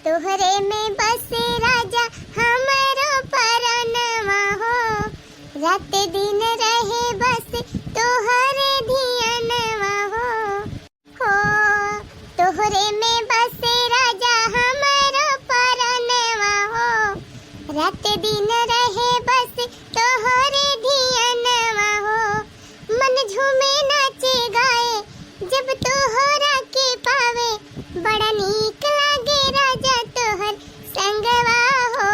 तोहरे में बसे राजा हमारो परनवा हो, रात दिन रहे बस तोहरे धियनवा हो तोहरे में बसे राजा हमारो परनवा हो, रात दिन रहे बस तोहरे धियनवा हो। मन झूमे नाचे गाए जब तोहरा के पावे, बड़ा नीक लागे राजा तोहर संगवा हो।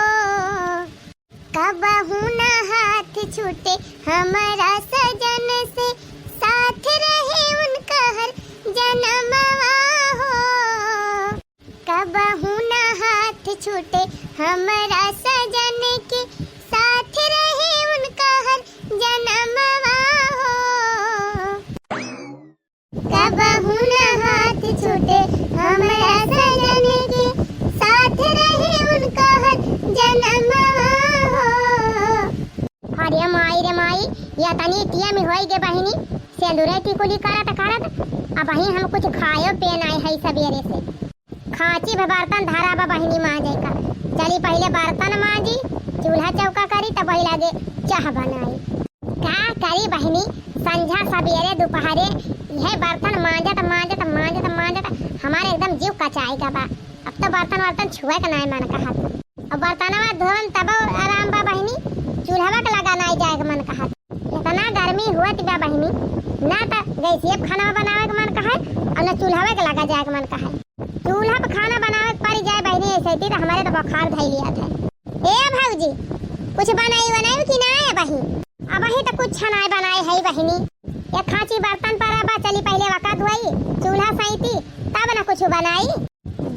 कबहू ना हाथ छूटे हमारा सजन से, साथ रहे उनका हर जन्मवा हो। कबहू ना हाथ छूटे हमारा सजन के, साथ रहे उनका हर जन्मवा हो। कबहू ना हाथ छूटे हमारा सजन के, साथ रहे उनका हर जन्मवा हो। अरे माई रे माई, या तनी टिया में होई गे बहिनी सेंदूरे टिकुली करत अब ही हम कुछ खायो पेन आए है सवेरे से। खांची बर्तन धारा बा बहिनी मांजे का, चली पहले बर्तन मांजी, चूल्हा चौका करी तब वही लगे चाह बनाई। का करी बहिनी, संझा सवेरे दोपहरे यह बर्तन मांजत मांजत मांजत मांजत हमारे एकदम जीव कचाई का बा। अब तो बर्तन छुए का नहीं मन कहा, अब बर्तनवा धोन तब आराम बा बहिनी, चूल्हा का लगा नहीं जाए मन कहा। इतना गर्मी हुआ बा बहिनी, ना तो गैसीय खाना बनावे का मन कहा और ना चूल्हा का लगा जाए मन कहा। चूल्हा पर खाना बनावे पड़ जाए बहिनी ऐसे तो हमारे तो बुखार धै लिया था। ए भौजी कुछ बनाई कि ना है बहिनी? अब ही तो कुछ नहीं बनाए है बहिनी। ये खांची बर्तन पर बा, चली पहले वका धोई चूल्हा सैती तब ना कुछ बनाई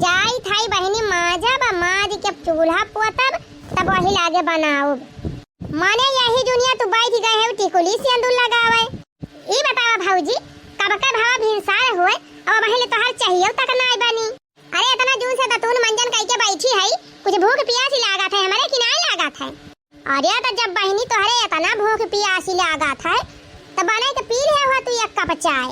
जाई थाई बहिनी। माजा बा माज के चूल्हा पोतब तब वही लागे बनाओ। माने यही दुनिया तू बैठ गए है टिकुली सिंदूर लगावे। ई बतावा भौजी कब का भाव भिनसार होए अब वही तो हर चाहिए तक नहीं बनी। अरे इतना जून से तून मंजन कह के बैठी है, कुछ भूख प्यास लागत है हमारे कि नहीं लागत है? अरे तो जब बहिनी तोहरे इतना भूख प्यास लागत है तब बनाई तो पी ले हो तू एक कप चाय।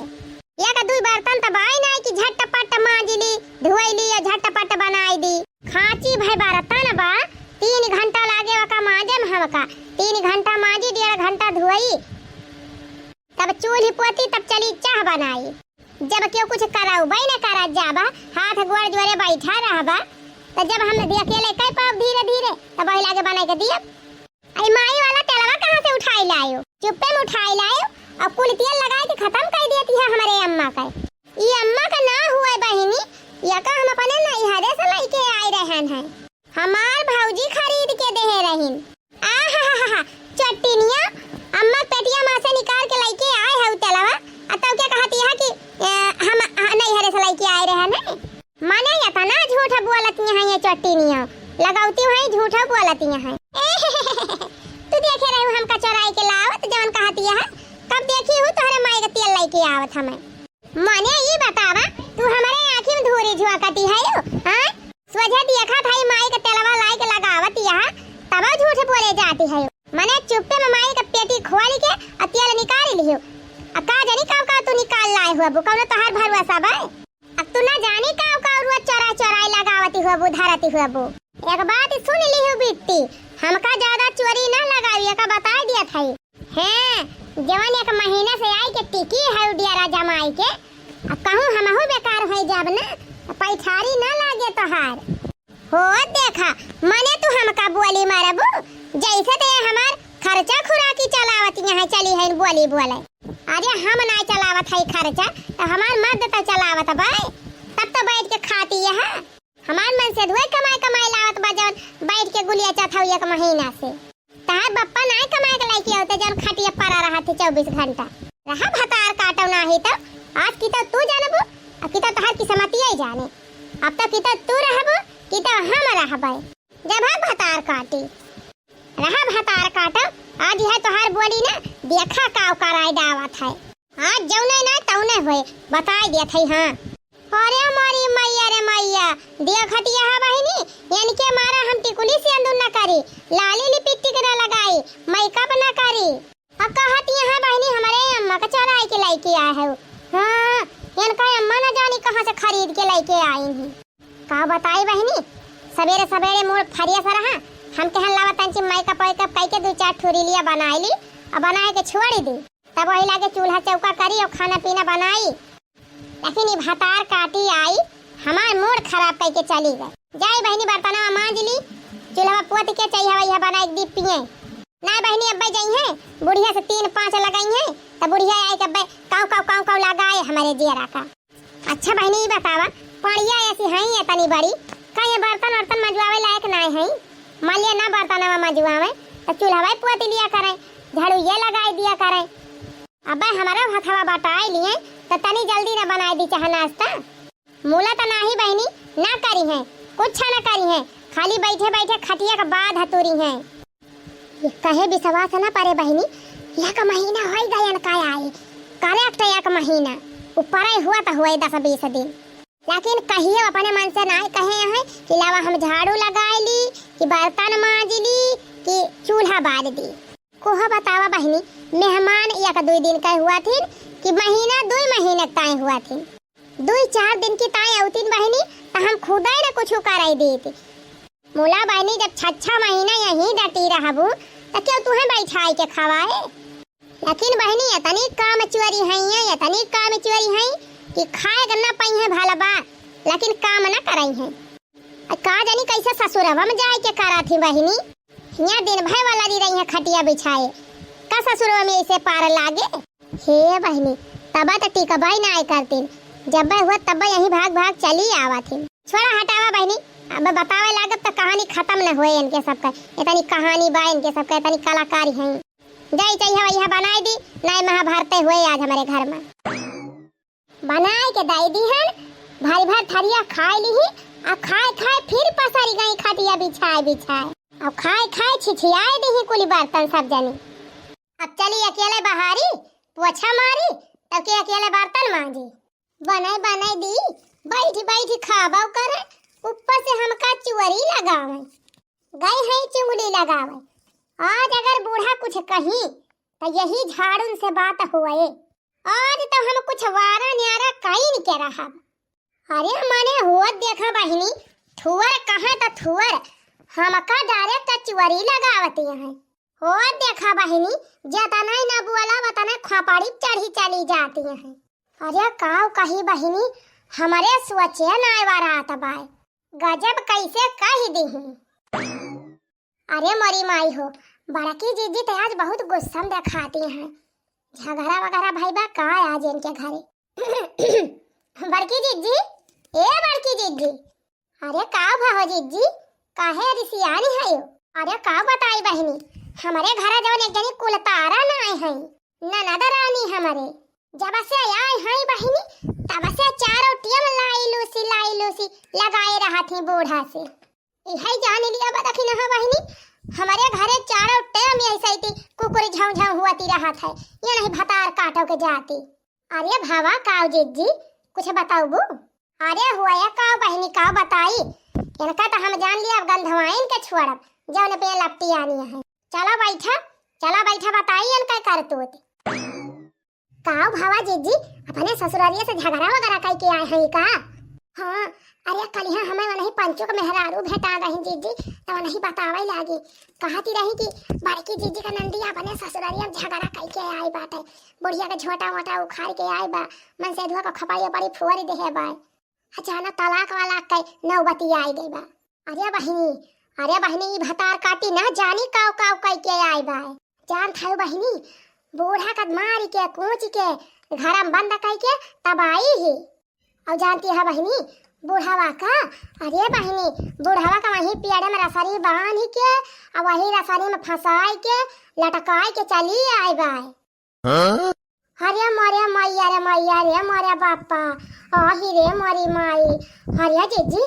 एक दू बर्तन तो बाई नहीं कि झटपट मांज ली धोई ली और झटपट बनाई दी। खांची भाई बर्तन बा 3 घंटा लागे वका मांजे में हमका, 3 घंटा मांजी 1.5 घंटा धोई तब चूल्ही पोती तब चली चाह बनाई। जब क्यों कुछ कराऊ भाई ना करा जाबा, हाथ गोड़ जोरे बैठा रहबा तो जब हम अकेले कई पाव धीरे धीरे तब वही लागे बनाई के दिया। आई माई वाला तेलवा कहां से उठाई लायो? चुप्पे में उठाई लायो और कुल तेल लगा के खत्म कर देती है हमारे अम्मा का। ये अम्मा का ना हुआ बहिनी, या का हम अपने नहीं हरे से लेके आए रहन है, हमार भौजी खरीद के दे रहीन। आहा चट्टिनिया अम्मा पेटिया में से निकाल के लेके आए है तेलवा, तब क्या कहती है कि हम नहीं हरे से लेके आए रहन है। माने या तना झूठा बोलती है ये चट्टिनिया, लगावती है झूठा बोलती है। तू देखे रही हमका चोराई के लावत जवन कहती है, कब देखी हूं तोहरे माई का तेल लेके आवत हमें। माने ये बतावा तू हमारे आंखी में धूरी झुकाती है यो? हां सोझा देखा था माई का तेलवा लाई के लगावत यहां तब झूठ बोले जाती है। माने चुप्पे में माई का पेटी खोल के तेल निकाल लियो, का जानी का तू निकाल लाए हुआ बुकौन तोहार भरवसा बा। अब तू ना जानी का रोज चोराई लगावती हुआ धरती हुआ बो। एक बात सुन ली हो बिट्टी, हमका ज्यादा चोरी ना लगावी का बता दिया था। हैं जवन 1 महीने से आई के टिकी है उडियारा जमाई के, अब कहूं हमहु बेकार होई जाब ना, पैठारी ना लागे तोहार हो। देखा माने तू हमका बोली मारबू जैसे ते हमार खर्चा खुराकी चलावत यहाँ चली है बोली बोले। अरे हम ना चलावत है खर्चा तो हमार मर्द तो चलावत भाई, तब तो बैठ के खाती है। हमार मन से धोए कमाई लावत बजन बैठ के गुलिया चाथा 1 महीना से। तार बप्पा ना कमाई के लायक होते जन खटिया पड़ा रहा थे 24 घंटा रहा भतार काटो नाही तो आज की तो तू जानबू, अब की तो तोहार की समतिया ही जाने। अब तो की तो तू रहबू की तो हम रहबै। जब हम भतार काटी रहा भतार काटो, आज है तोहार बोली ना देखा काव कराई दावत है। आज जौने ना तौने होए बताई देत है। हां अरे हमारी मैया रे मैया देखतिया है बहिनी, इनके मारा हम टिकुली से अंदर न करी, लाली लिपस्टिक न लगाई, मेकअप न करी। अब कहती है बहिनी हमारे अम्मा का चोराई के लेके आए है। हां इनका अम्मा न जानी कहां से खरीद के लेके आई है। का बताई बहिनी सवेरे सवेरे मोर फरिया सा रहा हम कहन लावा तंची माई का पैक कई के 2-4 ठोरी लिया बनाई ली और बनाए के छोड़ी दी। तब वही लागे चूल्हा चौका करी और खाना पीना बनाई। लेकिन ये भतार काटी आई हमार मूड खराब करके चली गई। जाई बहनी बर्तनवा मांज ली चूल्हा पोत के चाहिए वही बनाई दी पिए ना बहनी अब्बे जाई है बुढ़िया से 3-5 लगाई है तब बुढ़िया आई के अब्बे काव लगाए हमारे जियरा का। अच्छा बहनी बतावा पड़िया ऐसी है ये तनी बड़ी कहीं बर्तन वर्तन मजवावे लायक नहीं है मालिया ना बर्तनवा मजवावे तो चूल्हा पोत लिया करे झाड़ू ये लगाई दिया करे। अब्बे हमारा हथवा बटाई लिए तो तनी जल्दी ना बनाई दी चाहे नाश्ता मूला तो नहीं बहनी ना करी है कुछ ना करी है खाली बैठे बैठे खटिया का बाद हतुरी है। कहे विश्वास ना परे बहनी एक महीना हो गया का आई करेक्ट एक महीना ऊपर हुआ तो हुआ 10-20 दिन लेकिन कहिए अपने मन से नहीं कहे है कि लावा हम झाड़ू लगाए ली कि बर्तन मांज ली कि चूल्हा बार दी। कोहा बतावा बहनी मेहमान 1-2 दिन का हुआ थी कि महीना 2 महीने ताई हुआ थी 2-4 दिन की ताई औतीन बहनी तो हम खुद ही ना कुछ कराई दी थी। मोला बहनी जब 6 महीना यहीं डटी रहबू तो क्यों तुम्हें बैठाई के खवाए। लेकिन बहनी इतनी काम चोरी है इतनी काम चोरी है कि खाए करना पई है भला बा लेकिन काम ना करई है। का जानी कैसे ससुरवा में जाए के करा थी बहनी यहाँ दिन भर वाला दी रही है खटिया बिछाए का ससुरवा में इसे पार लागे। हे बहनी तबा तो टिकबाई ना आए करती जब हुआ तब यही भाग चली आवा थी। छोड़ा हटावा बहनी अब बतावे लागत तो कहानी खत्म न होए इनके सबका इतनी कहानी बा इनके सबका इतनी कलाकारी है। जाई चाहिए वही बनाई दी नए महाभारत हुए आज हमारे घर में बनाए के दाई दी है भारी भार थरिया खाए ली और खाए फिर पसारी गई खटिया बिछाए अब खाए छिछियाए दी कुली बर्तन सब जनी। अब चली अकेले बहारी पोछा मारी तब के अकेले बर्तन मांजी बनाई दी बैठी खाबा करे ऊपर से हमका चुवरी लगावे गए हैं चुंगली लगावे। आज अगर बूढ़ा कुछ कही तो यही झाड़ू से बात हुए आज तो हम कुछ वारा न्यारा कहीं के रहा। अरे माने हुआ देखा बहनी थुअर कहा तो थुअर हमका डायरेक्ट चुवरी लगावती है हो देखा बहनी जतना न बुआला वतना खोपड़ी चढ़ी चली जाती है। अरे काव कही बहनी हमारे सोचे ना वारा बाय गजब कैसे कह दी। अरे मरी माई हो बड़की जीजी तो आज बहुत गुस्सा दिखाती हैं झगड़ा वगैरह भाई बा का आज इनके घरे। बड़की जीजी बड़की जीजी अरे का भाव जीजी काहे रिसियानी है यो। अरे का बताई बहनी हमारे घर जवन एक जनी कुलतारा ना आए हैं ननद रानी हमारे जब से आए हैं बहनी तब से चारों टीम लाई लूसी लगाए रहा थी बूढ़ा से यही जान लिया बदखी ना बहनी हमारे घरे चारों टेम ऐसे थी कुकुर झाऊ हुआ ती रहा था ये नहीं भतार काटो के जाती। अरे भावा काव जीजी कुछ बताओ बू। अरे हुआ या काव बहनी काव बताई इनका तो हम जान लिया गंधवाइन के छोड़ब जौन पे लपटी आनी है। चला बैठा बताई इनका करतूत। काव भावा जीजी अपने ससुरालिया से झगड़ा वगैरह कई के आए हैं का। हाँ अरे कल यहाँ हमें वही पंचों का मेहरारू भेटा रही जीजी तो वही बतावे लागी कहती रही कि बड़की जीजी का नंदी अपने ससुरालिया झगड़ा कई के आई बाटे बुढ़िया के झोटा मोटा उखाड़ के आई बा मन से धुआ का खपाई बड़ी फुअरी देहे बा अचानक तलाक वाला के नौबती आई गई बा। अरे बहनी भतार काटी ना जानी काव कई के आई बा जान थायो बहनी बूढ़ा का मारी के कूच के घर में बंद कई के तब आई ही और जानती है बहनी बूढ़ावा का। अरे बहनी बूढ़ावा का वही पेड़े में रसरी बांध के और वही रसरी में फंसाई के लटकाई के चली आई बाय। अरे मैया रे मोरे बापा आही रे मोरी माई। अरे जीजी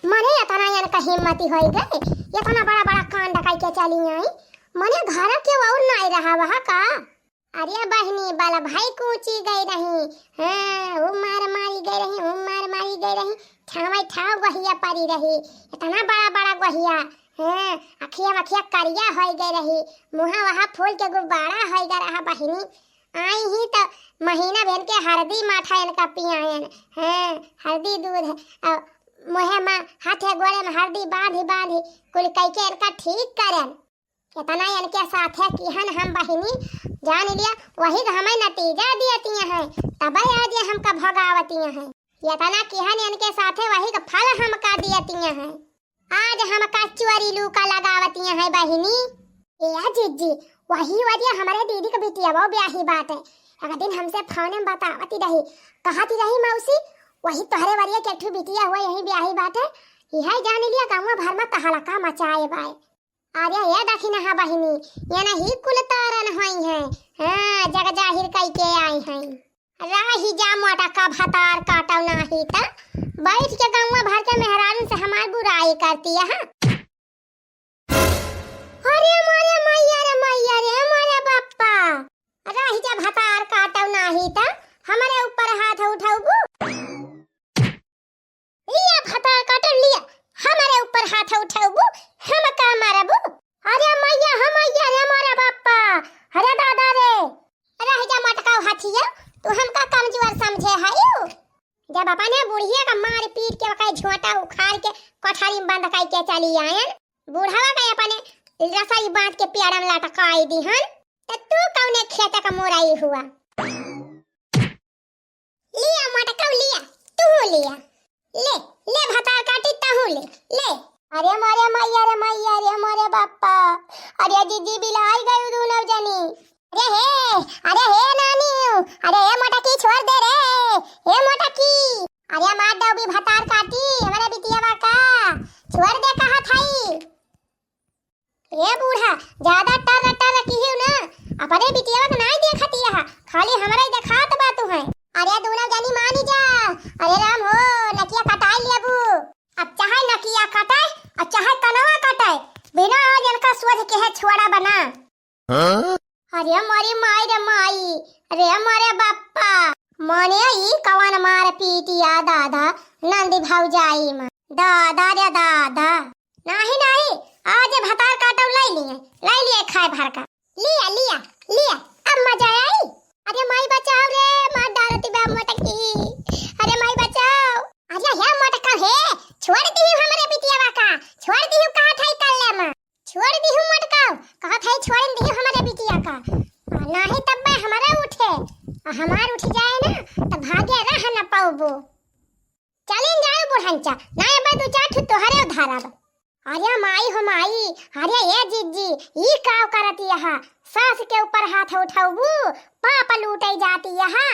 मने इतना यान का हिम्मती हो गए इतना बड़ा कांड कई के चली आई मने घर के और नहीं रहा वहाँ का। अरे बहनी बाला भाई कूची गई रही हाँ मारी गई रही ठाव गहिया पड़ी रही इतना बड़ा गहिया हाँ अखिया करिया हो गई रही मुहा वहाँ फूल के गुब्बारा हो गया रहा बहनी आई ही तो महीना भेल के हल्दी माथा इनका पियायन हाँ हल्दी दूध मोहे में हाथे गोड़े में हरदी बांधी कुल कई के इनका ठीक करन। कितना इनके साथ है कि हम बहिनी जान लिया वही हमें नतीजा दियती है तब आज हमका भगावती है। इतना कि इनके साथ है वही का फल हमका दियती है। आज हमका चुअरी लूका लगावती है बहिनी। ए जीजी वही वजह हमारे दीदी का बिटिया वो ब्याही बात है। एक दिन हमसे फोन में बतावती रही कहती रही मौसी वही तोहरे वरिया के ठू बिटिया हुआ यही ब्याही बात है। यही जान लिया गाँव भर में तहलका मचाए बाय। अरे ये देखी ना बहिनी ये ना ही कुल तारन हुई है। हाँ जग जाहिर कई के आई हैं राही जा मोटा का भतार काटव नाही ता बैठ के गाँव भर के मेहरान से हमार बुराई करती है। अरे मारे मैया रे मारे बाप्पा राही जा भतार काटव नाही ता हमारे ऊपर हाथ उठाऊ लिया भतार काटव लिया हमारे ऊपर हाथ उठाऊ हम का मारबू। अरे मैया रे मारे बाप्पा अरे दादा रे रह जा मटकाओ हाथिया तू हमका कमजोर समझे है। जब अपने बुढ़िया का मार पीट के वकाई झोटा उखाड़ के कोठारी में बंद कर के चली आयन बूढ़ावा का अपने रसाई बांध के पेड़ में लटकाई दी हन त तू कौने खेत का मोराई हुआ। लिया मटकाओ लिया तू लिया ले भतार काटी तहू ले। अरे मैया रे मारे बाप्पा अरे दीदी बिलाई गई दोनों जनी। अरे हे नानी अरे हे मोटकी छोड़ दे रे हे मोटकी अरे मार दो भी भतार काटी हमारे बिटिया का छोड़ दे कहा थाई। ए बूढ़ा ज्यादा टर की हो ना अपने बिटिया का नहीं देखती है खाली हमारा ही दिखात बातू है। अरे दोनों जनी मानी जा अरे राम हो नकिया कटाई लियाबू अब चाहे नकिया कटाए और चाहे तनवा कटाए बिना आज इनका सोच के है छोड़ा बना। अरे मारी माई अरे मारे बाप्पा मने ई कवन मार पीटिया दादा नंदी भौजाई में दादा रे दादा नहीं आज भतार काटव लाई लिए खाए भर का लिया अब मजा आई। अरे माई बचाओ रे मार डालती बा मोटकी अरे माई बचाओ। अरे हे मोटका हे छोड़ दी हमारे बिटिया का छोड़ दी कहा थाई कल्ले में छोड़ दी मोटका कहा थाई छोड़ दी हमारे बिटिया का नहीं तब मैं हमारा उठे हमार उठ जाए ना तब भागे रह न पाऊबो चलें जाए बुढ़ंचा ना अब दो चार तोहरे उधारा। अरे माई हो माई अरे ये जीजी ई काव करती यहाँ सास के ऊपर हाथ उठाऊ पाप लूटे जाती यहाँ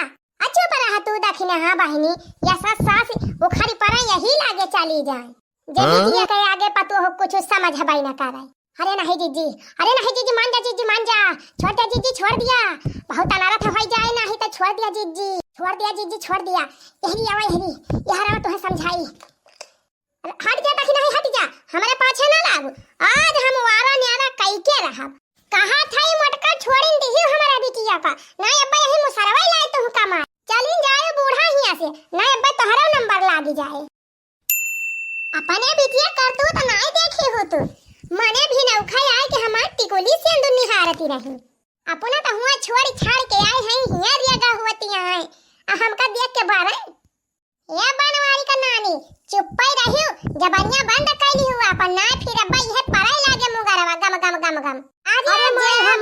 अच्छो पर तू दखिना हाँ बहिनी या सास उखाड़ी पर यही लागे चली जाए जीजी के आगे पतु हो कुछ समझ हबाई न करे। अरे नहीं जीजी मान जा छोड़ दे जीजी छोड़ दिया बहुत अनारत हो जाए नहीं तो छोड़ दिया जीजी छोड़ दिया यही आवा यही यार तो समझाई हट जा तक नहीं हट जा हमारे पाछे ना लागू आज हम वारा न्यारा कई के रहा कहा थाई मटका छोड़िन दी हमारा बिटिया का ना अब्बा यही मुसरवा लाए तो कमा चलिन जाए बूढ़ा हिया से ना अब्बा तोहरा नंबर लागी जाए। अपने बिटिया कर तू तो नहीं देखी हो तू मने भी न उखाई आए कि हमार टिकोली से अंदर निहारती रही अपना तो हुआ छोड़ छाड़ के आए हैं हिया रियागा होती है हमका देख के बारे ये बनवारी का नानी चुप्पै रहियो जबनिया बंद कैली हुआ अपन ना फिर अब्बा यह पराई लागे मुगरवा गम आज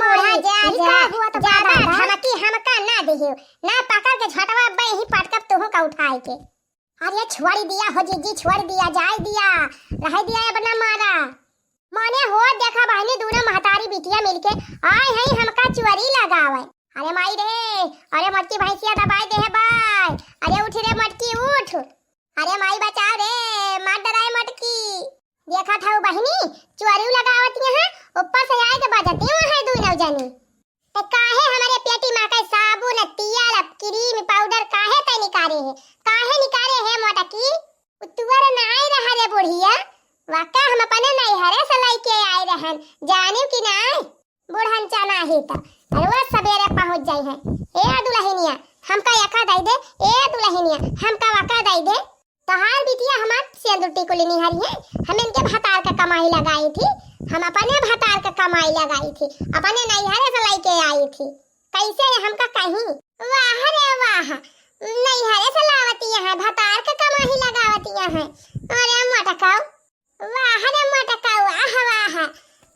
मोड़ा जा हुआ तो ज्यादा धमकी हमका ना दियो ना पकड़ के झटवा अब्बा यही पटकब तोह का उठाए के। अरे छोड़ दिया हो जीजी छोड़ दिया जाए दिया रह दिया अब ना मारा माने हो देखा बहनी दोनों महतारी बिटिया मिलके आए हैं हमका चुअरी लगावे। अरे माई रे अरे मटकी भैंसिया दबाई दे है बाय अरे उठ रे मटकी उठ अरे माई बचा रे मार डराए मटकी देखा था वो बहनी चुअरी लगावती है ऊपर से आए के बजती है दोनों जनी तो काहे हमारे पेटी मां का साबुन तेल क्रीम पाउडर काहे ते निकारे है मटकी तुअर नाई रहा रे बुढ़िया वाका हम अपने नहीं हरे सलाई के आए रहन जाने कि ना बुढ़न चना ही त रोज सवेरे पहुंच जाई है। ए दुल्हनिया हमका यका दई दे ए दुल्हनिया हमका वका दई दे तोहार बिटिया हमार सेंदुटी को लेनी हरी है हम इनके भतार का कमाई लगाई थी हम अपने भतार का कमाई लगाई थी अपने नैहरे से लेके आई थी कैसे हमका कहीं वाह रे वाह नैहरे से लावती है भतार का कमाई लगावती है अरे मटकाऊ, वाह रे मटकाऊ, आह वाह।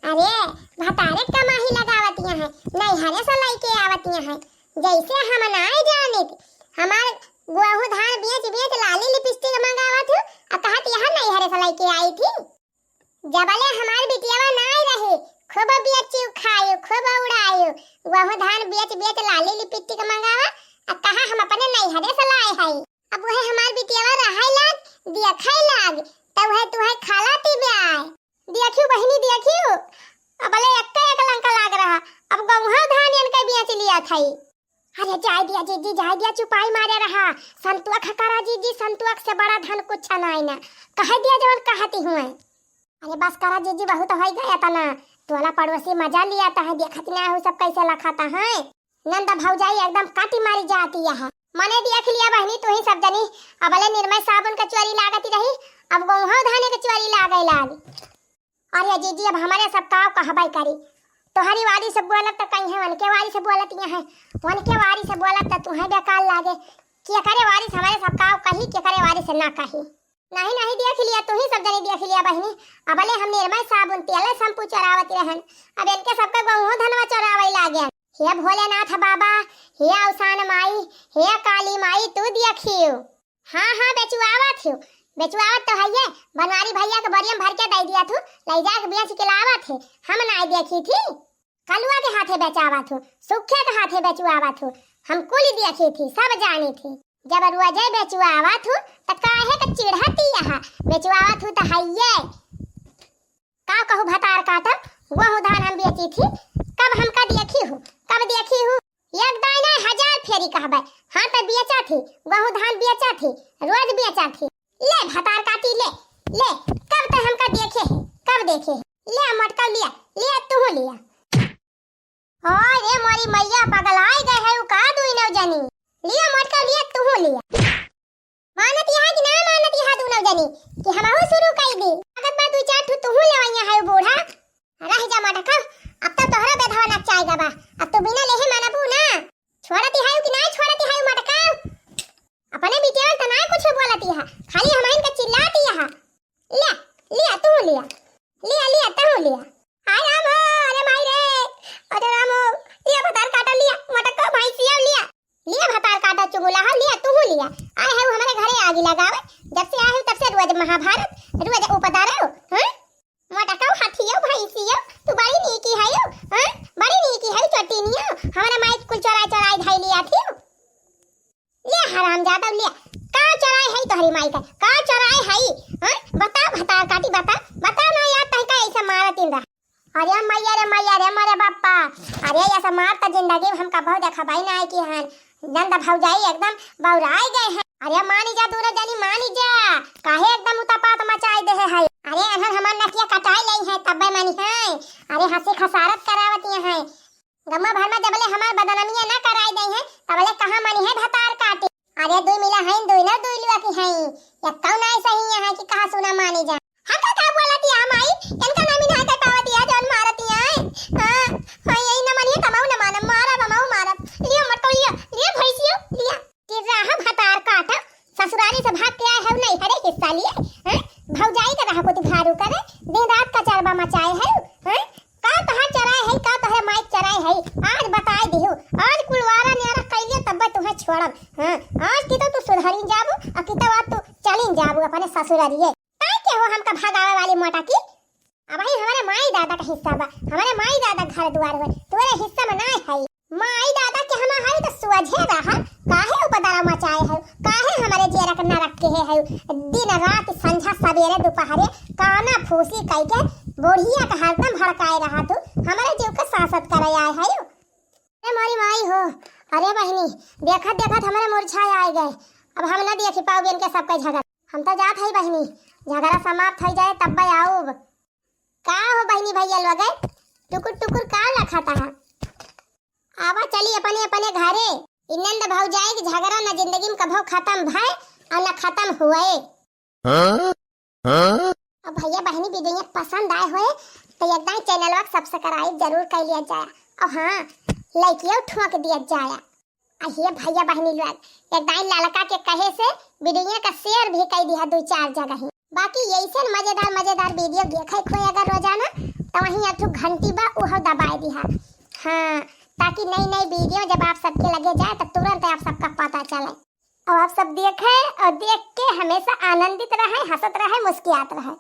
अरे भतारे कमाही लगावतिया है, नहीं हरे सलाई के आवतिया है। जैसे हम नाई जाने थी, हमार गुआहू धान बेच बेच लाली लिपस्टिक मंगावत हूँ, और कहत यहाँ नहीं हरे सलाई के आई थी। जबले हमार बिटियावा नाई रहे, खूब बेची खायो, खूब उड़ायो, गुआहू धान बेच बेच लाली लिपस्टिक मंगावा, और कहा हम अपने नहीं हरे सलाई है। अब वह हमार बिटियावा रहाई लाग, देखै लाग, तब है तू है खाला ती ब्याय। देखियो बहिनी देखियो, अबले एक लंका लाग रहा, अब गौहा धान इनके बेच लिया थई। अरे जाय दिया जीजी, जाय दिया, चुपाई मारे रहा। संतुआ खकरा जीजी, संतुआ से बड़ा धन कुछ नहीं ना, कह दिया जवन कहती हूँ। अरे बस करा जीजी, बहुत हो गया था ना, तोला पड़ोसी मजा लिया था, देखत ना हो सब कैसे लखाता है। नंदा भौजाई एकदम काटी मारी जाती है। मने देख लिया बहनी, तू ही सब जनी। अबले निर्मय साबुन का चोरी लागती रही, अब गौहा धाने का चोरी लागे लाग। अरे जीजी अब हमारे सब काव कहबाई करी, तोहरी वारी से बोलत तो कहीं है, उनके वारी से बोलत है, उनके वारी से बोलत तो तुम्हें बेकार लागे। क्या करे वारी से हमारे सब काव कही, क्या करे वारी से ना कही। नहीं नहीं देख लिया, तू ही सब जनी देख लिया बहनी। अबले हम निर्मय साबुन तेल शैम्पू चोरावत रहन, अब इनके सबका गौहा धनवा चोरावे लागे। हे भोलेनाथ बाबा, हे अवसान माई, हे काली माई, तू देखियो। हाँ हाँ बेचुआवत हूँ, बेचुआवत तो है ये, बनवारी भैया के बरियम भर के दे दिया थू, ले जाके बेच के लावत है। हम नहीं देखी थी, कलुआ के हाथे बेचावत हूँ, सुखे के हाथे बेचुआवत हूँ, हम कुल देखी थी, सब जानी थी। जब रुआजे बेचुआवत हूँ तो काहे का चिढ़ती यहाँ, बेचुआवत हूँ तो है ये। का कहूँ भतार काटम, वो धान हम बेची थी, कब हमका देखी हूँ, कब देखी हूँ। एक दाना 1000 फेरी कहबे, हाँ तो बेचा थी, गहूँ धान बेचा थी, रोज बेचा थी। ले भतार काटी ले, ले कब तक हमका देखे है, कब देखे है, ले मटका लिया, ले तू लिया। ओए रे मोरी मैया पगलाई गए है, का दुई नव जनी, लिया मटका लिया तू लिया। मानत यहाँ कि ना मानत यहाँ दू नव जनी, कि हम शुरू कर दी, अगर बात 2-4 ठू तू लेवाइया है बूढ़ा, रह जा मटका, अब तो तोहरा बेधवा ना चाहेगा बा, अब तो बिना लेहे मानबू ना, छोड़ती है कि नहीं छोड़ती है मटका। अपने बिटिया तो ना कुछ बोलती है, खाली हमाइन का चिल्लाती है। ले लिया तू लिया, लिया लिया तू लिया। हाय राम हो, अरे माई रे, अरे राम हो, लिया भतार काटा लिया, मटका भैंसिया लिया, लिया भतार काटा चुगला है, लिया तू लिया। आए है हमारे घरे आगे लगावे, जब से आए तब से रोज महाभारत, रोज उपदार हो, हैं? मटका हाथियो भैंसियो, तू बड़ी नीकी है यो, हैं? बड़ी नीकी है चटीनियो, हमारे माई कुल चोराई चोराई धाई लिया थी। ले हरामजादा ले, का चोराई है तोहरी माई का चोराई है, हैं? बता भतार काटी, बता ना यार तय का ऐसा मारत इंदा। अरे मैया रे मारे बाप्पा, अरे ऐसा मारता जिंदगी में हमका बहुत देखा भाई ना है कि हन नंदा भौजाई एकदम बौराई गए हैं। अरे मानी जा दूर जानी, मानी जा, काहे एकदम उतापात मचाई दे है। अरे अनहन हमार नकिया कटाई लई है तब मानी है, अरे हंसी खसारत करावती है। गम्मा भर में जबले हमार बदनामिया ना कराई दे है, तबले कहां मानी है भतार काटी। अरे दुई मिला है, दुई ना दुई लिया की है, या कौन नहीं सही है कि कहां सुना मानी जा। हम का बोलती है माई, इनका नामी ना कर पावती है जौन मारती है। हां यही ना मानिए तमाऊ ना मानम, मारा बमाऊ मारा, लिया मटो लिया भैंसियो लिया, कि राह भतार काटा, ससुराली से भाग के आए है नहीं, हरे हिस्सा लिए, हैं? भौजाई का रहा को भारू करे, दिन रात का चरबा मचाए है, हैं? का कहां चराए है, का तोहरे माइक चराए है, आज बताई दिहु, आज कुलवारा न्यारा कइले तब तुम्हें छोड़ब। हां आज की तो तू सुधरी जाबू, आ की तो बात तू चलिन जाबू अपने ससुरालिए। काहे के हो हमका भगावे वाली मोटा की, अब भाई हमारे माई दादा का हिस्सा बा, हमारे माई दादा घर द्वार है, तोरे हिस्सा में नहीं है। माई दादा के हम है तो सुझे रहा, काहे उपदारा मचाए है, काहे हमारे जेरा के न रखे है, दिन रात संझा सवेरे दोपहरे काना फूसी कह के बोढ़िया का हरदम भड़काए रहा तू, हमारे जीव का शासत करे आए है। अरे मोरी माई हो, अरे बहनी देखत देखत हमारे मुरझाए आए गए, अब हम न देखी पाओ इनके सबका झगड़ा, हम तो जात है बहनी, झगड़ा समाप्त हो जाए तब आऊब। का हो बहनी भैया लोग टुकुर टुकुर का लखाता है, आवा चली अपने अपने घरे। इनंद भौजाई के झगड़ा न जिंदगी में कभो खत्म भय और न खत्म हुए। अब भैया बहनी वीडियो पसंद आए हुए तो एकदम चैनल को सब्सक्राइब जरूर कर लिया जाए, और हाँ लाइकियो ठोक दिया जाए। ये भैया बहनी लोग एकदम लड़का के कहे से वीडियो का शेयर भी कर दिया 2-4 जगह ही। बाकी यही से मजेदार मजेदार वीडियो देखे कोई अगर रोजाना तो वहीं एक घंटी बा उह दबाए दिहा। हाँ, ताकि नई नई वीडियो जब आप सबके लगे जाए तो तुरंत आप सबका पता चले और आप सब देखे और देख के हमेशा आनंदित रहे, हंसत रहे, मुस्कुरात रहे।